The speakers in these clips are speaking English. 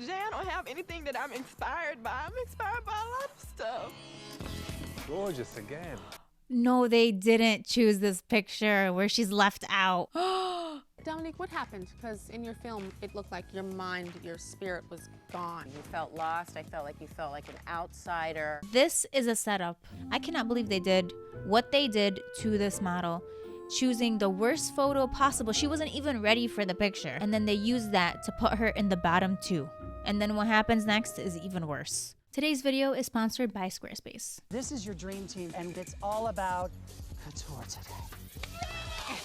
Jay, I don't have anything that I'm inspired by. I'm inspired by a lot of stuff. Gorgeous again. No, they didn't choose this picture where she's left out. Dominique, what happened? Because in your film, it looked like your mind, your spirit was gone. You felt lost. I felt like you felt like an outsider. This is a setup. I cannot believe they did what they did to this model, choosing the worst photo possible. She wasn't even ready for the picture. And then they used that to put her in the bottom two. And then what happens next is even worse. Today's video is sponsored by Squarespace. This is your dream team, and it's all about couture today.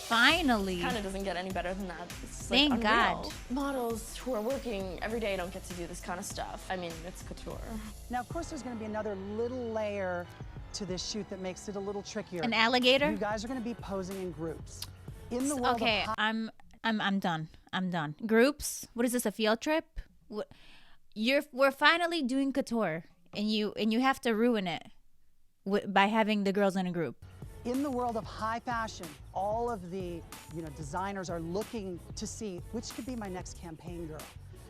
Finally. Kind of doesn't get any better than that. It's Thank like God. Models who are working every day don't get to do this kind of stuff. I mean, it's couture. Now, of course, there's going to be another little layer to this shoot that makes it a little trickier. An alligator? You guys are going to be posing in groups. In the world Okay, of I'm done. I'm done. Groups? What is this, a field trip? We're finally doing couture, and you have to ruin it by having the girls in a group. In the world of high fashion, all of the designers are looking to see which could be my next campaign girl.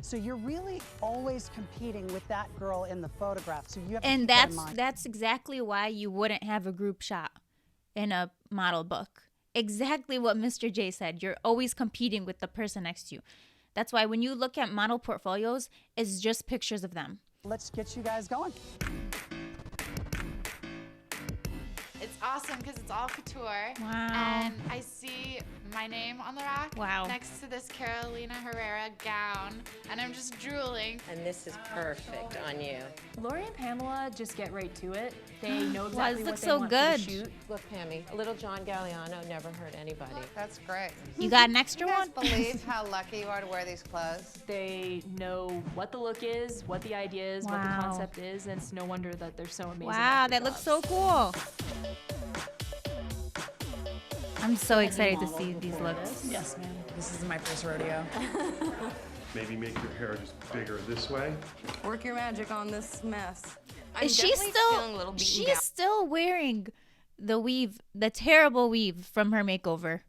So you're really always competing with that girl in the photograph. So you have to keep that in mind. That's exactly why you wouldn't have a group shot in a model book. Exactly what Mr. J said. You're always competing with the person next to you. That's why when you look at model portfolios, it's just pictures of them. Let's get you guys going. It's awesome because it's all couture. Wow. And I see my name on the rack next to this Carolina Herrera gown, and I'm just drooling. And this is perfect on you. Lori and Pamela just get right to it. They know exactly what they so want good. for the shoot. Look, Pammy, a little John Galliano never hurt anybody. That's great. You got an extra You guys one? believe how lucky you are to wear these clothes? They know what the look is, what the idea is, what the concept is, and it's no wonder that they're so amazing. Wow, that looks so cool. I'm so excited to see these looks. Yes, ma'am. This is my first rodeo. Maybe make your hair just bigger this way. Work your magic on this mess. Is she still? She's still wearing the weave, the terrible weave from her makeover.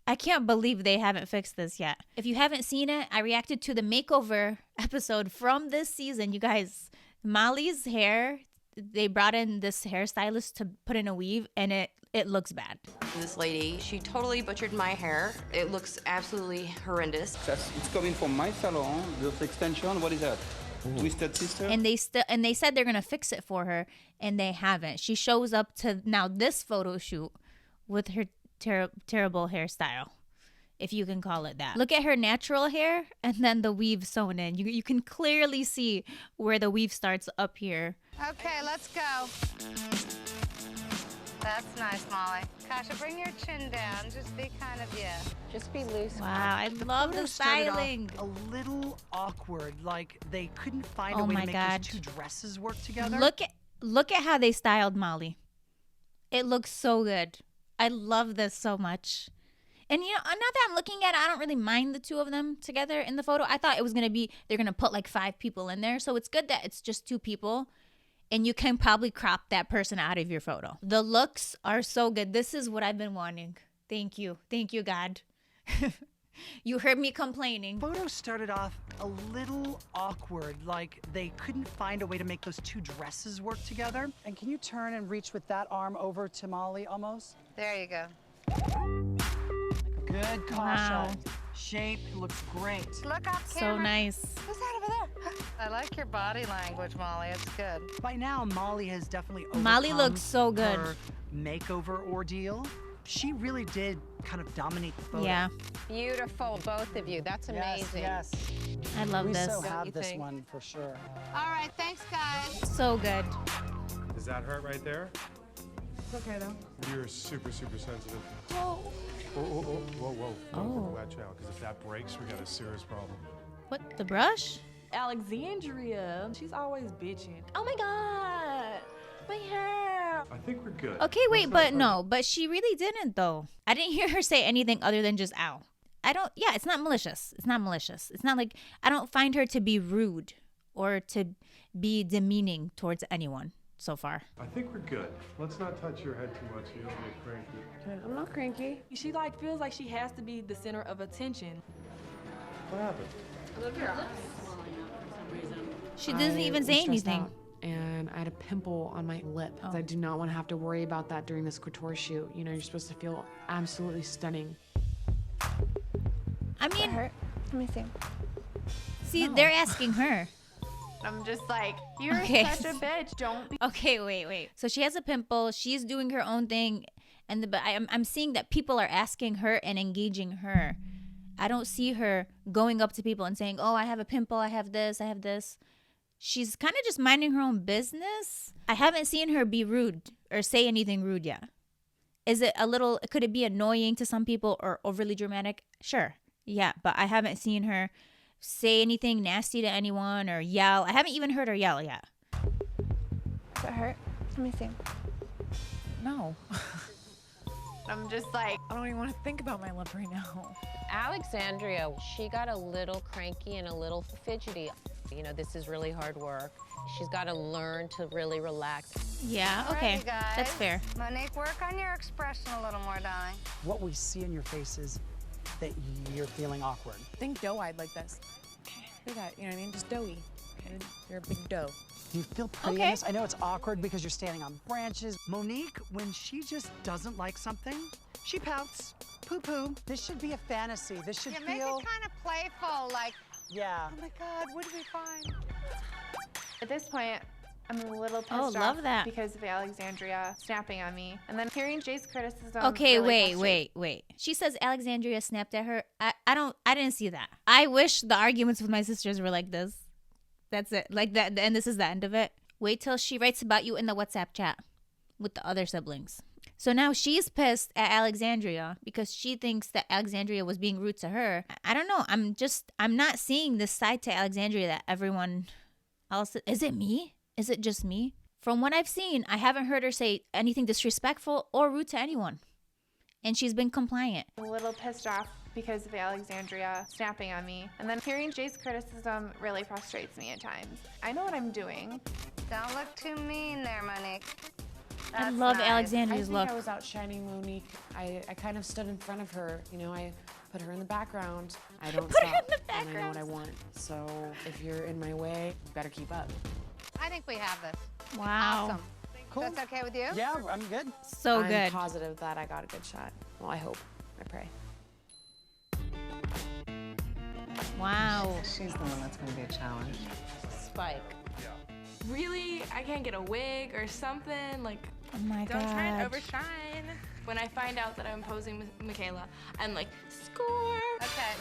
I can't believe they haven't fixed this yet. If you haven't seen it, I reacted to the makeover episode from this season. You guys, Molly's hair, they brought in this hairstylist to put in a weave, and it looks bad. This lady, she totally butchered my hair. It looks absolutely horrendous. It's coming from my salon. This extension, what is that? Twisted Sister? And they said they're gonna fix it for her, and they haven't. She shows up to now this photo shoot with her terrible hairstyle, if you can call it that. Look at her natural hair and then the weave sewn in. You can clearly see where the weave starts up here. Okay, let's go. That's nice, Molly. Kasha, bring your chin down. Just be kind of, Just be loose. Wow, I love the styling. A little awkward, like they couldn't find a way to make those two dresses work together. Look at how they styled Molly. It looks so good. I love this so much. And now that I'm looking at it, I don't really mind the two of them together in the photo. I thought it was gonna be they're gonna put like 5 people in there, so it's good that it's just 2 people. And you can probably crop that person out of your photo. The looks are so good. This is what I've been wanting. Thank you. Thank you, God. You heard me complaining. Photos started off a little awkward, like they couldn't find a way to make those two dresses work together. And can you turn and reach with that arm over to Molly almost? There you go. Good, Kasha. Shape looks great. Look up, So camera. nice. Who's that over there? I like your body language, Molly. It's good. By now, Molly has definitely overcome Molly looks so good. her makeover ordeal. She really did kind of dominate the photo. Yeah. Beautiful, both of you. That's amazing. Yes. I love We this. so have this one for sure. All right, thanks, guys. So good. Does that hurt right there? It's okay, though. You're super, super sensitive. Oh. Whoa. Watch out, because if that breaks, we got a serious problem. What, the brush? Alexandria, she's always bitching. Oh my God, my hair. I think we're good. Okay, wait, but she really didn't though. I didn't hear her say anything other than just ow. It's not malicious. It's not malicious. It's not like, I don't find her to be rude or to be demeaning towards anyone so far. I think we're good. Let's not touch your head too much so you don't get cranky. I'm not cranky. She feels like she has to be the center of attention. What happened? I love your eyes. She doesn't even say anything. And I had a pimple on my lip. I do not want to have to worry about that during this couture shoot. You know, you're supposed to feel absolutely stunning. I mean, Let me see. See, they're asking her. I'm just like, you're such a bitch. Don't be. Okay, wait. So she has a pimple. She's doing her own thing, and but I'm seeing that people are asking her and engaging her. I don't see her going up to people and saying, "Oh, I have a pimple. I have this. I have this." She's kind of just minding her own business. I haven't seen her be rude or say anything rude yet. Is it a little? Could it be annoying to some people or overly dramatic? Sure, yeah, but I haven't seen her say anything nasty to anyone or yell. I haven't even heard her yell yet. Does it hurt? Let me see. No. I'm just like, I don't even want to think about my lip right now. Alexandria, she got a little cranky and a little fidgety. You know, this is really hard work. She's got to learn to really relax. Yeah, All okay. right, you guys. That's fair. Monique, work on your expression a little more, darling. What we see in your face is that you're feeling awkward. Think doe-eyed like this. Look at that, you know what I mean? Just doughy. And you're a big doe. Do you feel pretty in this? I know it's awkward because you're standing on branches. Monique, when she just doesn't like something, she pouts. Poo-poo. This should be a fantasy. This should You feel... make it kind of playful, like, yeah. oh my God, what did we find? at this point, I'm a little pissed Oh, love off that. because of Alexandria snapping on me. And then hearing Jay's criticism. Okay, really wait. She says Alexandria snapped at her. I didn't see that. I wish the arguments with my sisters were like this. That's it. Like that, and this is the end of it. Wait till she writes about you in the WhatsApp chat with the other siblings. So now she's pissed at Alexandria because she thinks that Alexandria was being rude to her. I don't know. I'm not seeing this side to Alexandria that everyone else. Is it me? Is it just me? From what I've seen, I haven't heard her say anything disrespectful or rude to anyone. And she's been compliant. a little pissed off because of Alexandria snapping on me. And then hearing Jay's criticism really frustrates me at times. I know what I'm doing. Don't look too mean there, Monique. I That's love nice. Alexandria's I look. think I was outshining Monique. I kind of stood in front of her. You know, I put her in the background. I don't Put her stop in the when I know what I background. want. So if you're in my way, you better keep up. I think we have this. Wow. Awesome. Cool. That's okay with you? Yeah, I'm good. So I'm good. positive that I got a good shot. Well, I hope. I pray. Wow. She's the one that's going to be a challenge. Spike. Really? I can't get a wig or something? Like, Oh my don't try and God. overshine. When I find out that I'm posing with Michaela, I'm like, score! Okay.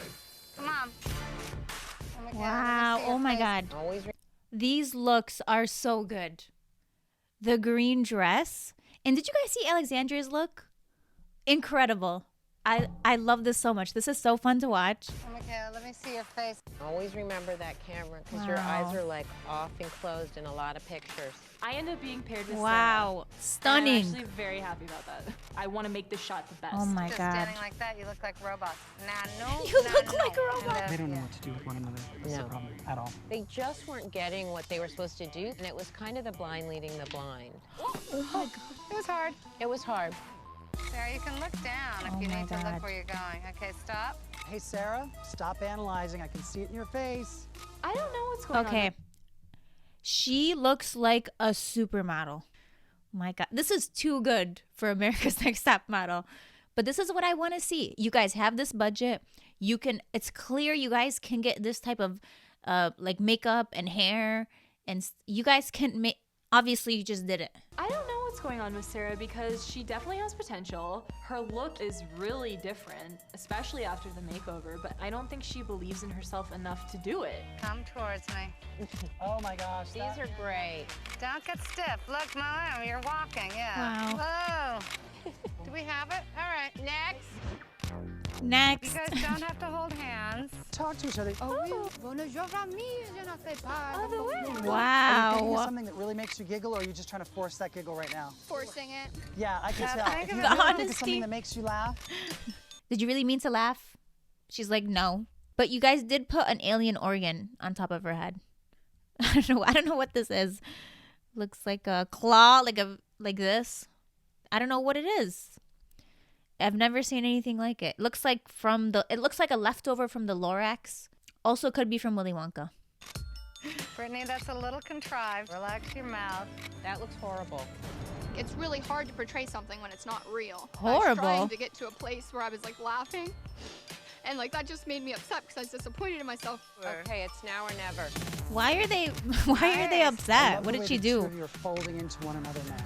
Come on. Oh my God, Wow. let me see Oh your my face. God. Always These looks are so good. The green dress. And did you guys see Alexandria's look? Incredible. I love this so much. This is so fun to watch. Oh my God, let me see your face. Always remember that camera because your Wow. eyes are like off and closed in a lot of pictures. I end up being paired with Wow. Sarah. Stunning. And I'm actually very happy about that. I want to make this shot the best. Oh my Just God. standing like that, you look like robots. Nah, no. You nah, look no. like a robot. And, They don't know what to do with one another. That's the No. problem at all. They just weren't getting what they were supposed to do, and it was kind of the blind leading the blind. Oh my God. It was hard. It was hard. Sarah, you can look down if Oh you my need to God. look where you're going. Okay, stop. Hey, Sarah, stop analyzing. I can see it in your face. I don't know what's going on. Okay. She looks like a supermodel. My God. This is too good for America's Next Top Model. But this is what I want to see. You guys have this budget. It's clear you guys can get this type of like makeup and hair. And you guys can make, obviously you just did it. I don't know what's going on with Sarah because she definitely has potential. Her look is really different, especially after the makeover, but I don't think she believes in herself enough to do it. Come towards me. Oh my gosh. These are great. Don't get stiff. Look, Mom, you're walking. Yeah. Wow. Whoa. Do we have it? All right. Next. Next. You guys don't have to hold hands. Talk to each other. Oh, oui. Vous ne jouez jamais, je ne fais pas. Are you thinking of Wow. something that really makes you giggle, or are you just trying to force that giggle right now? Forcing it. Yeah, I can Yeah, tell. think If of you it. really think of Honesty. something that makes you laugh, Did you really mean to laugh? She's like, no. But you guys did put an alien organ on top of her head. I don't know what this is. Looks like a claw, like this. I don't know what it is. I've never seen anything like it. It looks like a leftover from the Lorax. Also could be from Willy Wonka. Brittany, that's a little contrived. Relax your mouth. That looks horrible. It's really hard to portray something when it's not real. I Horrible. was trying to get to a place where I was like laughing. And like that just made me upset because I was disappointed in myself. Okay, it's now or never. Why are they upset? What did she do? You're folding into one another now.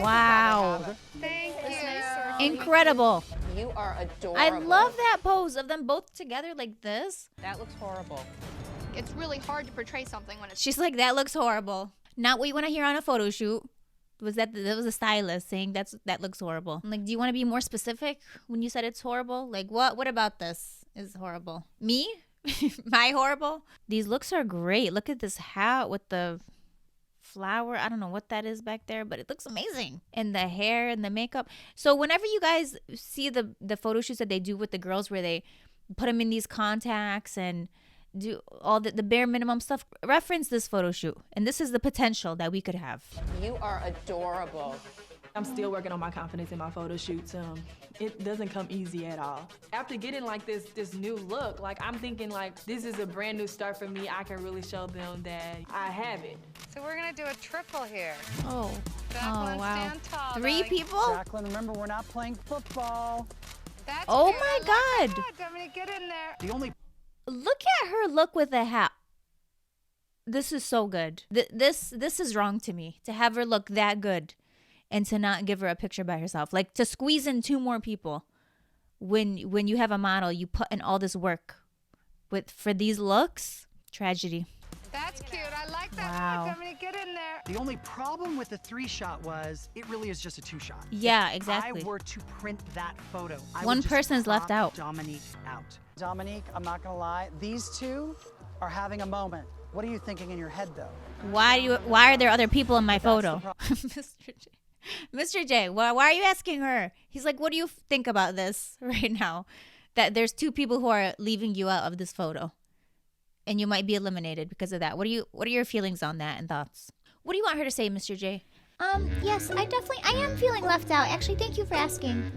Wow. Thank you. Incredible. You are adorable. I love that pose of them both together like this. That looks horrible. It's really hard to portray something when it's She's like, that looks horrible. Not what you want to hear on a photo shoot. That was a stylist saying that looks horrible. I'm like, do you want to be more specific when you said it's horrible? Like, what about this is horrible? Me? My horrible? These looks are great. Look at this hat with the flower. I don't know what that is back there, but it looks amazing. And the hair and the makeup. So whenever you guys see the photo shoots that they do with the girls where they put them in these contacts and do all the bare minimum stuff, reference this photo shoot. And this is the potential that we could have. You are adorable. I'm still working on my confidence in my photo shoots. It doesn't come easy at all. After getting like this new look, like I'm thinking like this is a brand new start for me. I can really show them that I have it. So we're gonna do a triple here. Oh, Jacqueline, wow. stand tall. 3 darling. people? Jacqueline, remember we're not playing football. That's Oh cute. my I God. like that. Dominique, get in there. The only Look at her look with the hat. This is so good. This is wrong to me, to have her look that good and to not give her a picture by herself. Like to squeeze in 2 more people when you have a model, you put in all this work for these looks. Tragedy. That's cute. I like that. Wow. Dominique, get in there. The only problem with the 3-shot was it really is just a 2-shot. Yeah, If exactly. I were to print that photo, I One would just person's left crop out. Dominique out. Dominique, I'm not gonna lie, these 2 are having a moment. What are you thinking in your head though? Why are there other people in my That's the photo? problem. Mr. J, why are you asking her? He's like, what do you think about this right now? That there's 2 people who are leaving you out of this photo. And you might be eliminated because of that. What are your feelings on that and thoughts? What do you want her to say, Mr. J? Yes, I am feeling left out. Actually, thank you for asking.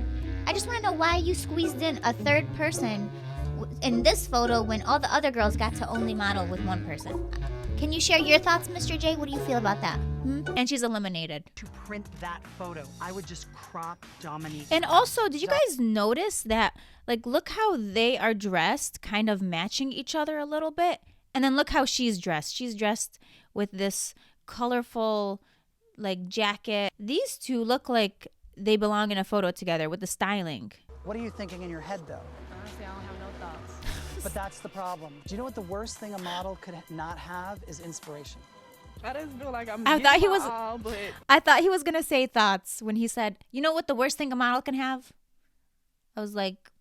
I just want to know why you squeezed in a 3rd person in this photo when all the other girls got to only model with 1 person. Can you share your thoughts, Mr. J? What do you feel about that? And she's eliminated. To print that photo, I would just crop Dominique. And also, did you guys notice that, like, look how they are dressed, kind of matching each other a little bit? And then look how she's dressed. She's dressed with this colorful, like, jacket. These 2 look like they belong in a photo together with the styling. What are you thinking in your head though? Honestly, I don't have no thoughts. But that's the problem. Do you know what the worst thing a model could not have is inspiration? I just feel like I'm I thought he was. all, but I thought he was gonna say thoughts when he said, "You know what the worst thing a model can have?" I was like,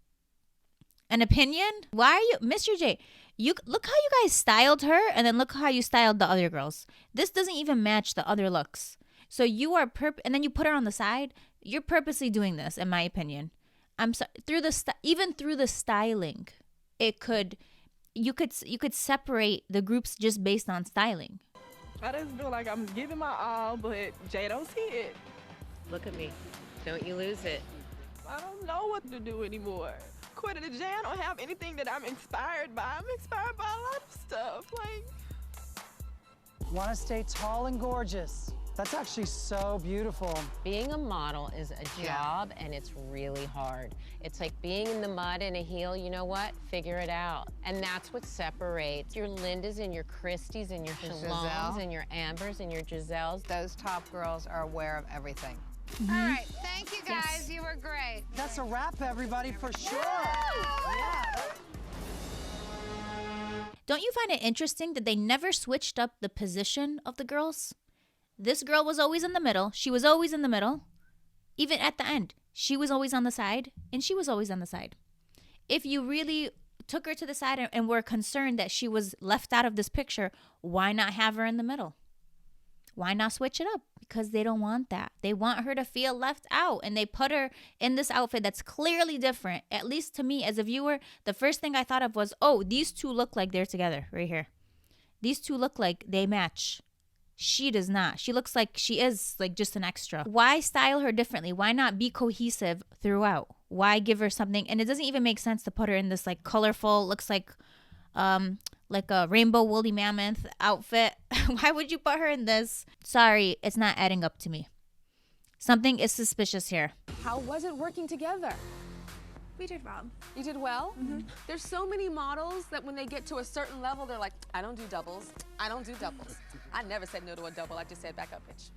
an opinion. Why are you, Mr. J? You look how you guys styled her, and then look how you styled the other girls. This doesn't even match the other looks. So you are and then you put her on the side. You're purposely doing this, in my opinion. I'm sorry. Even through the styling, you could separate the groups just based on styling. I just feel like I'm giving my all, but Jay don't see it. Look at me. Don't you lose it. I don't know what to do anymore. According to Jay, I don't have anything that I'm inspired by. I'm inspired by a lot of stuff. Like, Want to stay tall and gorgeous. That's actually so beautiful. Being a model is a job, and it's really hard. It's like being in the mud in a heel. You know what? Figure it out. And that's what separates your Lindas and your Christies and your Shalons and your Ambers and your Giselles. Those top girls are aware of everything. All right. Thank you, guys. You were great. That's a wrap, everybody, for sure. Don't you find it interesting that they never switched up the position of the girls? This girl was always in the middle. She was always in the middle. Even at the end, she was always on the side, and she was always on the side. If you really took her to the side and were concerned that she was left out of this picture, why not have her in the middle? Why not switch it up? Because they don't want that. They want her to feel left out, and they put her in this outfit that's clearly different. At least to me, as a viewer, the first thing I thought of was, oh, these 2 look like they're together right here. These 2 look like they match. She does not. She looks like she is like just an extra. Why style her differently? Why not be cohesive throughout? Why give her something? And it doesn't even make sense to put her in this like colorful, looks like like a rainbow woolly mammoth outfit. Why would you put her in this? Sorry, it's not adding up to me. Something is suspicious here. How was it working together? We did well. You did well? There's so many models that when they get to a certain level, they're like, I don't do doubles. I don't do doubles. I never said no to a double. I just said back up, bitch.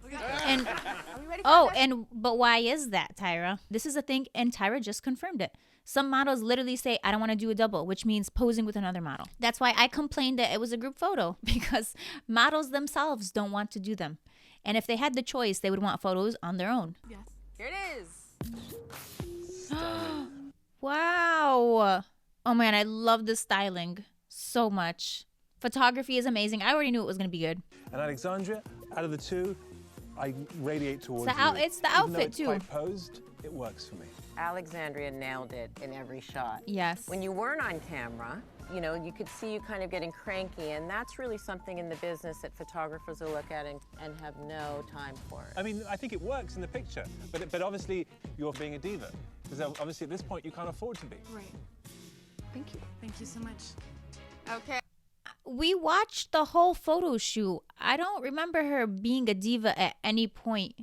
And Are we ready for that? but why is that, Tyra? This is a thing, and Tyra just confirmed it. Some models literally say, I don't want to do a double, which means posing with another model. That's why I complained that it was a group photo, because models themselves don't want to do them. And if they had the choice, they would want photos on their own. Yes. Here it is. Wow. Oh man, I love the styling so much. Photography is amazing. I already knew it was going to be good. And Alexandria, out of the two, I radiate towards It's you. it's the Even though outfit it's too. quite posed, it works for me. Alexandria nailed it in every shot. Yes. When you weren't on camera, you know, you could see you kind of getting cranky, and that's really something in the business that photographers will look at and have no time for it. I mean, I think it works in the picture, but obviously you're being a diva. Because obviously at this point you can't afford to be. Right. Thank you. Thank you so much. Okay. We watched the whole photo shoot. I don't remember her being a diva at any point.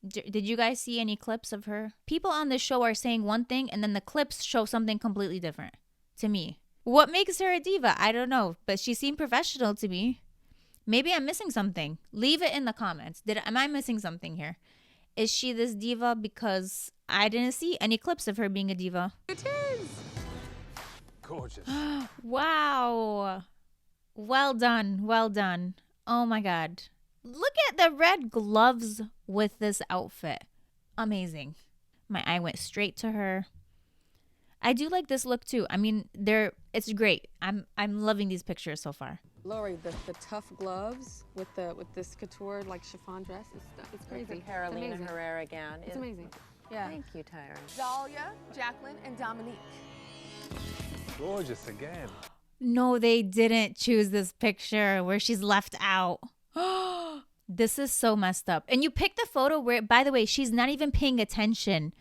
Did you guys see any clips of her? People on the show are saying one thing and then the clips show something completely different to me. What makes her a diva? I don't know, but she seemed professional to me. Maybe I'm missing something. Leave it in the comments. Am I missing something here? Is she this diva because I didn't see any clips of her being a diva? It is. Gorgeous. Wow. Well done. Well done. Oh my God. Look at the red gloves with this outfit. Amazing. My eye went straight to her. I do like this look too. I mean, it's great. I'm loving these pictures so far. Lori, the tough gloves with this couture like chiffon dress, it's crazy. The Carolina Herrera gown. It's amazing. Yeah. Thank you, Tyra. Dahlia, Jacqueline, and Dominique. Gorgeous again. No, they didn't choose this picture where she's left out. This is so messed up. And you picked the photo where, by the way, she's not even paying attention.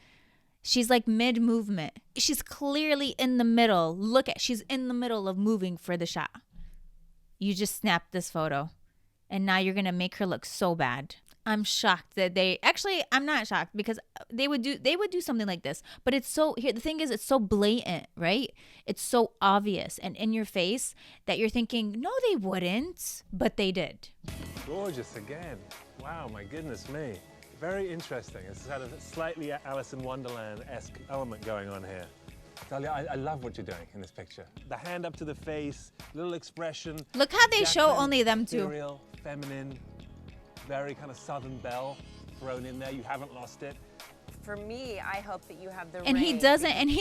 She's like mid-movement. She's clearly in the middle. She's in the middle of moving for the shot. You just snapped this photo. And now you're going to make her look so bad. I'm shocked that I'm not shocked because they would do something like this. But the thing is, it's so blatant, right? It's so obvious and in your face that you're thinking, no, they wouldn't, but they did. Gorgeous again. Wow, my goodness me. Very interesting. It's had a slightly Alice in Wonderland-esque element going on here. Dahlia, I love what you're doing in this picture. The hand up to the face, little expression. Look how they show only them two. Ethereal, feminine, very kind of Southern belle thrown in there. You haven't lost it. For me, I hope that you have the And he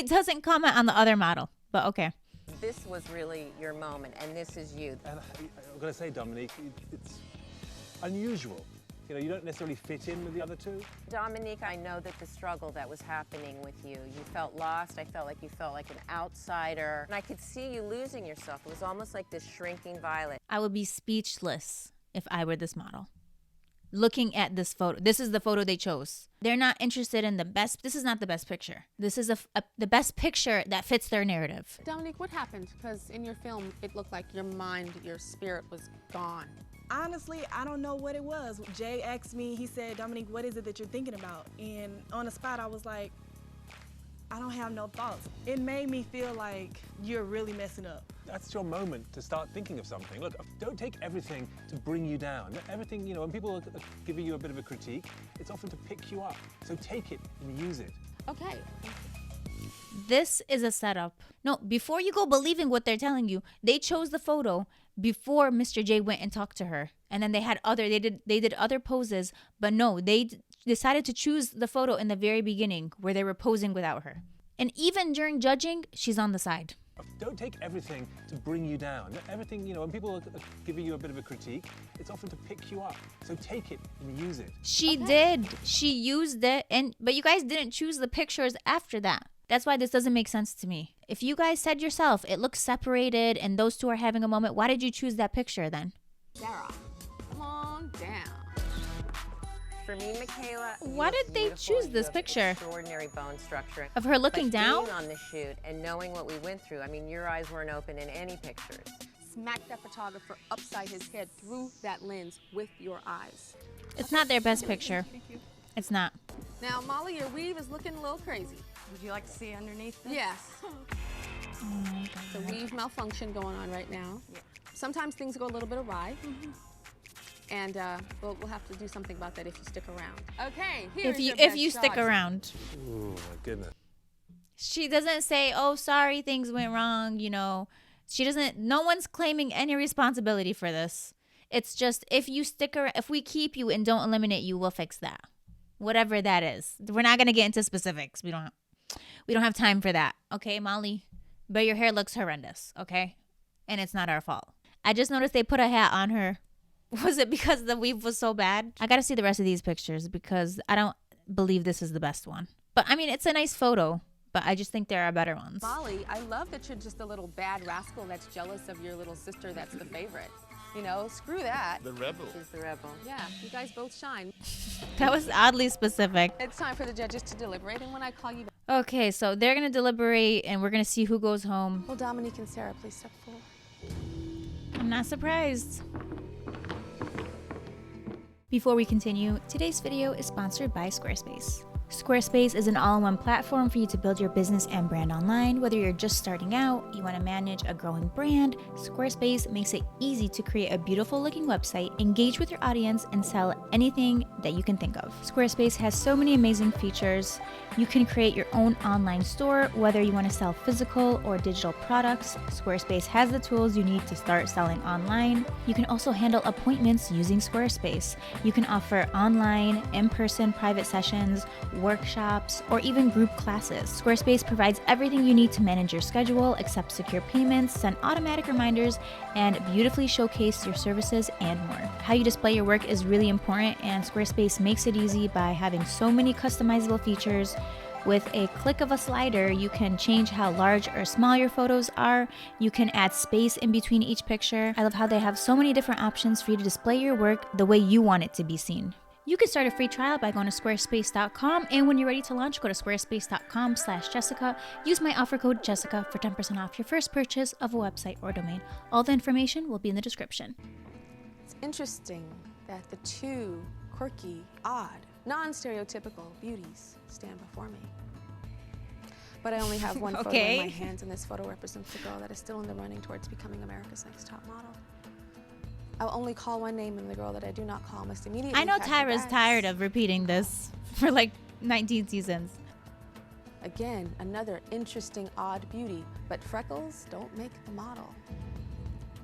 doesn't comment on the other model, but okay. This was really your moment, and this is you. And I've got to say, Dominique, it's unusual. You know, you don't necessarily fit in with the other two. Dominique, I know that the struggle that was happening with you felt lost. I felt like you felt like an outsider. And I could see you losing yourself. It was almost like this shrinking violet. I would be speechless if I were this model. Looking at this photo, this is the photo they chose. They're not interested in the best. This is not the best picture. This is the best picture that fits their narrative. Dominique, what happened? Because in your film, it looked like your mind, your spirit was gone. Honestly, I don't know what it was. Jay asked me, he said, Dominique, what is it that you're thinking about? And on the spot, I was like, I don't have no thoughts. It made me feel like you're really messing up. That's your moment to start thinking of something. Look, don't take everything to bring you down. Everything, you know, when people are giving you a bit of a critique, it's often to pick you up. So take it and use it. Okay. This is a setup. No, before you go believing what they're telling you, they chose the photo before Mr. J went and talked to her. And then they did other poses, but no, they decided to choose the photo in the very beginning where they were posing without her. And even during judging, she's on the side. Don't take everything to bring you down. Everything, you know, when people are giving you a bit of a critique, it's often to pick you up. So take it and use it. She did. She used it, but you guys didn't choose the pictures after that. That's why this doesn't make sense to me. If you guys said yourself, it looks separated and those two are having a moment, why did you choose that picture then? Sarah, come on down. For me, Michaela, why did they choose this picture? Extraordinary bone structure. Of her looking down? Being on the shoot and knowing what we went through, I mean, your eyes weren't open in any pictures. smack that photographer upside his head through that lens with your eyes. It's not their best picture. Thank you. It's not. Now, Molly, your weave is looking a little crazy. Would you like to see underneath this? Yes. Oh my God. The weave malfunction going on right now. Yeah. Sometimes things go a little bit awry. And we'll have to do something about that if you stick around. Okay, If you stick around. Oh my goodness. She doesn't say, "Oh, sorry, things went wrong," you know. She doesn't, no one's claiming any responsibility for this. It's just if we keep you and don't eliminate you, we'll fix that. Whatever that is. We're not going to get into specifics. We don't have time for that. Okay, Molly? But your hair looks horrendous, okay? And it's not our fault. I just noticed they put a hat on her. Was it because the weave was so bad? I got to see the rest of these pictures because I don't believe this is the best one. But I mean, it's a nice photo. But I just think there are better ones. Molly, I love that you're just a little bad rascal that's jealous of your little sister that's the favorite. You know, screw that. The rebel. She's the rebel. Yeah, you guys both shine. That was oddly specific. It's time for the judges to deliberate, and when I call you back. Okay, so they're going to deliberate, and we're going to see who goes home. Will Dominique and Sarah please step forward? I'm not surprised. Before we continue, today's video is sponsored by Squarespace. Squarespace is an all-in-one platform for you to build your business and brand online. Whether you're just starting out, you want to manage a growing brand, Squarespace makes it easy to create a beautiful looking website, engage with your audience, and sell anything that you can think of. Squarespace has so many amazing features. You can create your own online store, whether you want to sell physical or digital products. Squarespace has the tools you need to start selling online. You can also handle appointments using Squarespace. You can offer online, in-person private sessions, workshops, or even group classes. Squarespace provides everything you need to manage your schedule, accept secure payments, send automatic reminders, and beautifully showcase your services and more. How you display your work is really important, and Squarespace makes it easy by having so many customizable features. With a click of a slider, you can change how large or small your photos are. You can add space in between each picture. I love how they have so many different options for you to display your work the way you want it to be seen. You can start a free trial by going to squarespace.com, and when you're ready to launch, go to squarespace.com/Jessica. Use my offer code Jessica for 10% off your first purchase of a website or domain. All the information will be in the description. It's interesting that the two quirky, odd, non-stereotypical beauties stand before me. But I only have one photo in my hands, and this photo represents the girl that is still in the running towards becoming America's Next Top Model. I'll only call one name, and the girl that I do not call must immediately. I know pack her Tyra's bags. tired of repeating this for like 19 seasons. Again, another interesting, odd beauty, but freckles don't make the model.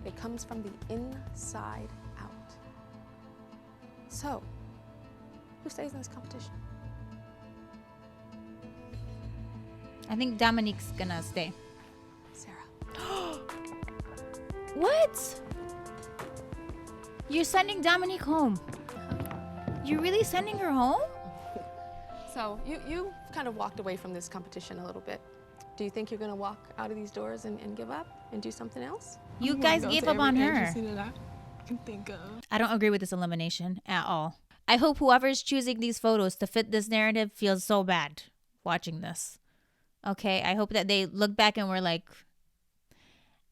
It comes from the inside out. So, who stays in this competition? I think Dominique's gonna stay. Sarah. What? You're sending Dominique home? You're really sending her home? So you kind of walked away from this competition a little bit. Do you think you're gonna walk out of these doors and give up and do something else? You guys gave up on her. That I can think of. I don't agree with this elimination at all. I hope whoever's choosing these photos to fit this narrative feels so bad watching this. Okay, I hope that they look back and were like,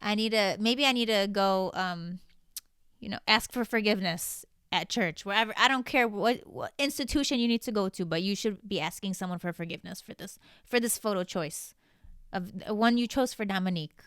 maybe I need to go, ask for forgiveness at church, wherever. I don't care what institution you need to go to, but you should be asking someone for forgiveness for this photo choice of one you chose for Dominique.